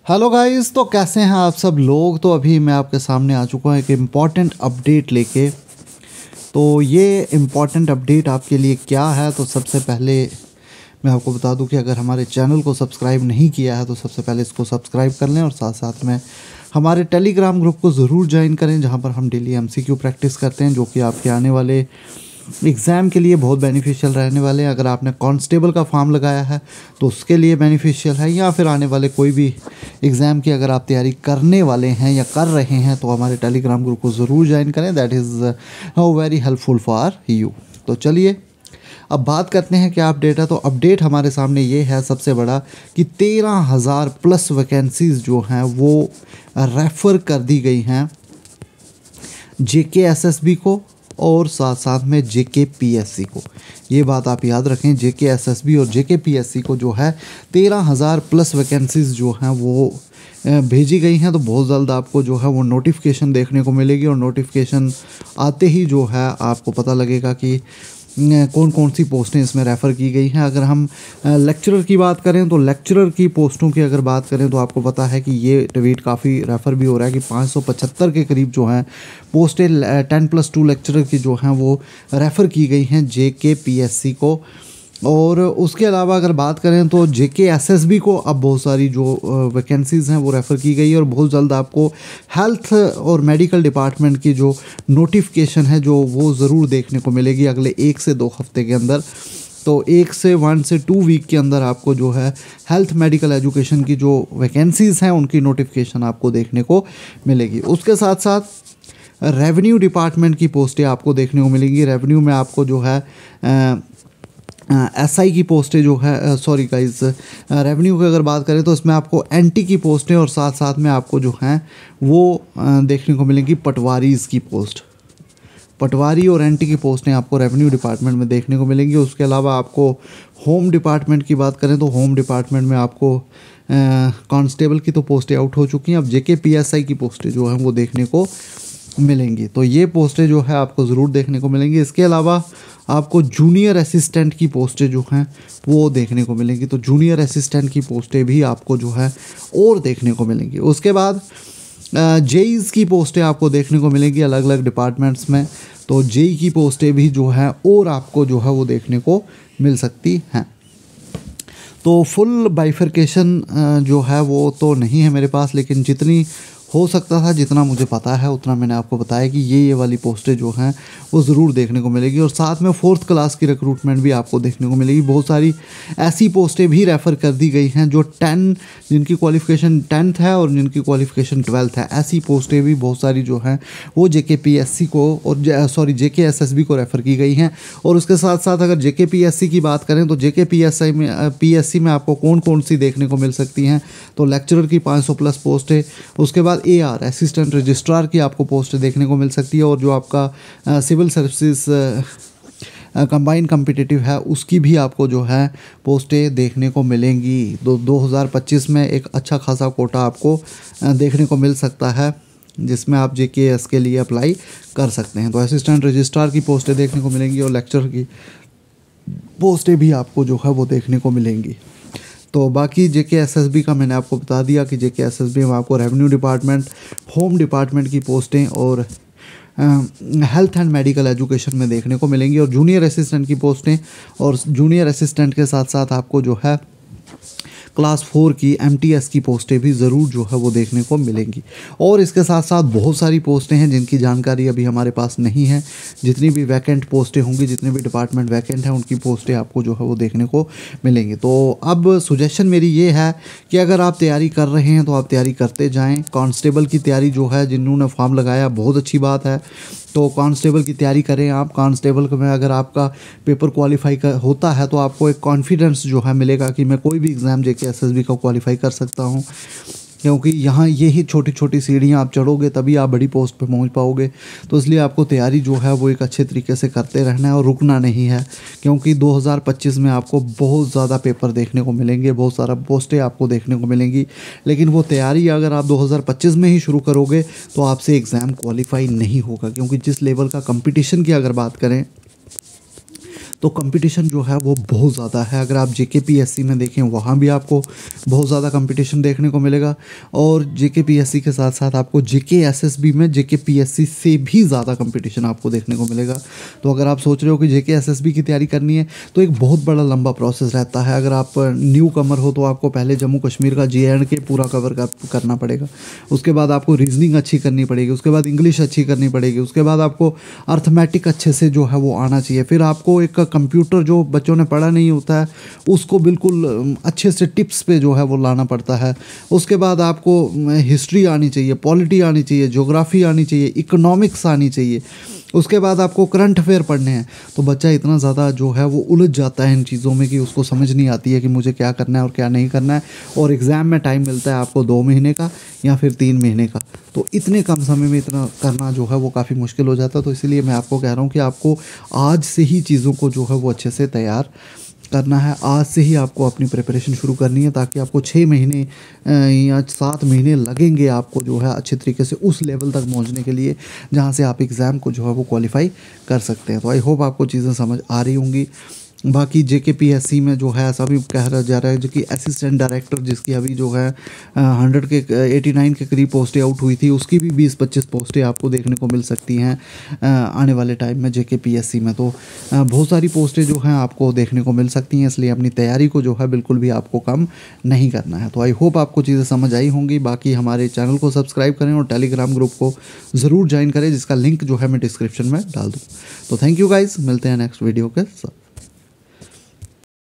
Hello guys, तो कैसे हैं आप सब लोग। तो अभी मैं आपके सामने आ चुका हूँ एक इम्पॉर्टेंट अपडेट लेके। तो ये इम्पॉर्टेंट अपडेट आपके लिए क्या है, तो सबसे पहले मैं आपको बता दूं कि अगर हमारे चैनल को सब्सक्राइब नहीं किया है तो सबसे पहले इसको सब्सक्राइब कर लें और साथ साथ में हमारे टेलीग्राम ग्रुप को ज़रूर ज्वाइन करें, जहां पर हम डेली एमसीक्यू प्रैक्टिस करते हैं, जो कि आपके आने वाले एग्ज़ाम के लिए बहुत बेनिफिशियल रहने वाले हैं। अगर आपने कांस्टेबल का फॉर्म लगाया है तो उसके लिए बेनिफिशियल है, या फिर आने वाले कोई भी एग्ज़ाम की अगर आप तैयारी करने वाले हैं या कर रहे हैं तो हमारे टेलीग्राम ग्रुप को ज़रूर ज्वाइन करें। That is very helpful for you. तो चलिए अब बात करते हैं क्या अपडेट है। तो अपडेट हमारे सामने ये है सबसे बड़ा कि 13,000 प्लस वैकेंसीज़ जो हैं वो रेफ़र कर दी गई हैं JKSSB को और साथ साथ में JKPSC को। ये बात आप याद रखें, JKSSB और JKPSC को जो है 13,000 प्लस वैकेंसीज़ जो हैं वो भेजी गई हैं। तो बहुत जल्द आपको जो है वो नोटिफिकेशन देखने को मिलेगी और नोटिफिकेशन आते ही जो है आपको पता लगेगा कि कौन कौन सी पोस्टें इसमें रेफ़र की गई हैं। अगर हम लेक्चरर की बात करें तो लेक्चरर की पोस्टों की अगर बात करें तो आपको पता है कि ये ट्वीट काफ़ी रेफ़र भी हो रहा है कि 575 के करीब जो हैं पोस्टें 10+2 लेक्चरर की जो हैं वो रेफ़र की गई हैं JKPSC को। और उसके अलावा अगर बात करें तो JKSSB को अब बहुत सारी जो वैकेंसीज़ हैं वो रेफ़र की गई है और बहुत जल्द आपको हेल्थ और मेडिकल डिपार्टमेंट की जो नोटिफिकेशन है जो वो ज़रूर देखने को मिलेगी अगले 1 से 2 हफ्ते के अंदर। तो 1 से 2 वीक के अंदर आपको जो है हेल्थ मेडिकल एजुकेशन की जो वैकेंसीज़ हैं उनकी नोटिफिकेशन आपको देखने को मिलेगी। उसके साथ साथ रेवेन्यू डिपार्टमेंट की पोस्टें आपको देखने को मिलेंगी। रेवेन्यू में आपको जो है SI की पोस्टें जो है सॉरी गाइस, रेवेन्यू की अगर बात करें तो इसमें आपको NT की पोस्टें और साथ साथ में आपको जो हैं वो देखने को मिलेंगी पटवारीज़ की पोस्ट। पटवारी और NT की पोस्टें आपको रेवेन्यू डिपार्टमेंट में देखने को मिलेंगी। उसके अलावा आपको होम डिपार्टमेंट की बात करें तो होम डिपार्टमेंट में आपको कांस्टेबल की तो पोस्टें आउट हो चुकी हैं, अब JKPSI की पोस्टें जो हैं वो देखने को मिलेंगी। तो ये पोस्टें जो है आपको ज़रूर देखने को मिलेंगी। इसके अलावा आपको जूनियर असिस्टेंट की पोस्टें जो हैं वो देखने को मिलेंगी। तो जूनियर असिस्टेंट की पोस्टें भी आपको जो है और देखने को मिलेंगी। उसके बाद JEEs की पोस्टें आपको देखने को मिलेंगी अलग अलग डिपार्टमेंट्स में। तो JEE की पोस्टें भी जो है और आपको जो है वो देखने को मिल सकती हैं। तो फुल बाइफरकेशन जो है वो तो नहीं है मेरे पास, लेकिन जितनी हो सकता था, जितना मुझे पता है उतना मैंने आपको बताया कि ये वाली पोस्टें जो हैं वो ज़रूर देखने को मिलेगी। और साथ में 4th क्लास की रिक्रूटमेंट भी आपको देखने को मिलेगी। बहुत सारी ऐसी पोस्टें भी रेफ़र कर दी गई हैं जो जिनकी क्वालिफ़िकेशन 10th है और जिनकी क्वालिफ़िकेशन 12th है। ऐसी पोस्टें भी बहुत सारी जो हैं वो JKPSC को और JKSSB को रेफ़र की गई हैं। और उसके साथ साथ अगर JKPSC की बात करें तो JKPSC में आपको कौन कौन सी देखने को मिल सकती हैं, तो लेक्चरर की 500 प्लस पोस्टें, उसके बाद AR असिस्टेंट रजिस्ट्रार की आपको पोस्ट देखने को मिल सकती है, और जो आपका सिविल सर्विसेज कंबाइंड कम्पिटिटिव है उसकी भी आपको जो है पोस्टें देखने को मिलेंगी। 2025 में एक अच्छा खासा कोटा आपको देखने को मिल सकता है जिसमें आप JKS के लिए अप्लाई कर सकते हैं। तो असिस्टेंट रजिस्ट्रार की पोस्टें देखने को मिलेंगी और लेक्चरर की पोस्टें भी आपको जो है वो देखने को मिलेंगी। तो बाकी JKSSB का मैंने आपको बता दिया कि JKSSB में आपको रेवेन्यू डिपार्टमेंट, होम डिपार्टमेंट की पोस्टें और हेल्थ एंड मेडिकल एजुकेशन में देखने को मिलेंगी। और जूनियर असिस्टेंट की पोस्टें और जूनियर असिस्टेंट के साथ साथ आपको जो है क्लास 4 की MTS की पोस्टें भी ज़रूर जो है वो देखने को मिलेंगी। और इसके साथ साथ बहुत सारी पोस्टें हैं जिनकी जानकारी अभी हमारे पास नहीं है। जितनी भी वैकेंट पोस्टें होंगी, जितने भी डिपार्टमेंट वैकेंट हैं, उनकी पोस्टें आपको जो है वो देखने को मिलेंगी। तो अब सुजेशन मेरी ये है कि अगर आप तैयारी कर रहे हैं तो आप तैयारी करते जाएँ। कांस्टेबल की तैयारी जो है जिन्होंने फॉर्म लगाया बहुत अच्छी बात है, तो कांस्टेबल की तैयारी करें आप। कांस्टेबल में अगर आपका पेपर क्वालिफाई होता है तो आपको एक कॉन्फिडेंस जो है मिलेगा कि मैं कोई भी एग्ज़ाम JKSSB का क्वालिफाई कर सकता हूं, क्योंकि यहाँ यही छोटी छोटी सीढ़ियाँ आप चढ़ोगे तभी आप बड़ी पोस्ट पे पहुँच पाओगे। तो इसलिए आपको तैयारी जो है वो एक अच्छे तरीके से करते रहना है और रुकना नहीं है, क्योंकि 2025 में आपको बहुत ज़्यादा पेपर देखने को मिलेंगे, बहुत सारा पोस्टें आपको देखने को मिलेंगी। लेकिन वो तैयारी अगर आप 2025 में ही शुरू करोगे तो आपसे एग्ज़ाम क्वालिफाई नहीं होगा, क्योंकि जिस लेवल का कंपटीशन की अगर बात करें तो कंपटीशन जो है वो बहुत ज़्यादा है। अगर आप JKPSC में देखें वहाँ भी आपको बहुत ज़्यादा कंपटीशन देखने को मिलेगा, और JKPSC के साथ साथ आपको JKSSB में JKPSC से भी ज़्यादा कंपटीशन आपको देखने को मिलेगा। तो अगर आप सोच रहे हो कि JKSSB की तैयारी करनी है तो एक बहुत बड़ा लंबा प्रोसेस रहता है। अगर आप न्यू कमर हो तो आपको पहले जम्मू कश्मीर का JNK पूरा कवर करना पड़ेगा, उसके बाद आपको रीजनिंग अच्छी करनी पड़ेगी, उसके बाद इंग्लिश अच्छी करनी पड़ेगी, उसके बाद आपको अर्थमेटिक अच्छे से जो है वो आना चाहिए, फिर आपको एक कंप्यूटर जो बच्चों ने पढ़ा नहीं होता है उसको बिल्कुल अच्छे से टिप्स पे जो है वो लाना पड़ता है। उसके बाद आपको हिस्ट्री आनी चाहिए, पॉलिटी आनी चाहिए, ज्योग्राफी आनी चाहिए, इकोनॉमिक्स आनी चाहिए, उसके बाद आपको करंट अफेयर पढ़ने हैं। तो बच्चा इतना ज़्यादा जो है वो उलझ जाता है इन चीज़ों में कि उसको समझ नहीं आती है कि मुझे क्या करना है और क्या नहीं करना है। और एग्ज़ाम में टाइम मिलता है आपको 2 महीने का या फिर 3 महीने का, तो इतने कम समय में इतना करना जो है वो काफ़ी मुश्किल हो जाता है। तो इसीलिए मैं आपको कह रहा हूँ कि आपको आज से ही चीज़ों को जो है वो अच्छे से तैयार करना है, आज से ही आपको अपनी प्रिपरेशन शुरू करनी है, ताकि आपको 6 महीने या 7 महीने लगेंगे आपको जो है अच्छे तरीके से उस लेवल तक पहुंचने के लिए जहां से आप एग्ज़ाम को जो है वो क्वालिफाई कर सकते हैं। तो आई होप आपको चीज़ें समझ आ रही होंगी। बाकी JKPSC में जो है ऐसा भी कहा जा रहा है जो कि असिस्टेंट डायरेक्टर जिसकी अभी जो है 100 के 89 के करीब पोस्टें आउट हुई थी, उसकी भी 20-25 पोस्टें आपको देखने को मिल सकती हैं आने वाले टाइम में JKPSC में। तो बहुत सारी पोस्टें जो हैं आपको देखने को मिल सकती हैं, इसलिए अपनी तैयारी को जो है बिल्कुल भी आपको कम नहीं करना है। तो आई होप आपको चीज़ें समझ आई होंगी। बाकी हमारे चैनल को सब्सक्राइब करें और टेलीग्राम ग्रुप को ज़रूर ज्वाइन करें, जिसका लिंक जो है मैं डिस्क्रिप्शन में डाल दूँ। तो थैंक यू गाइज़, मिलते हैं नेक्स्ट वीडियो के साथ।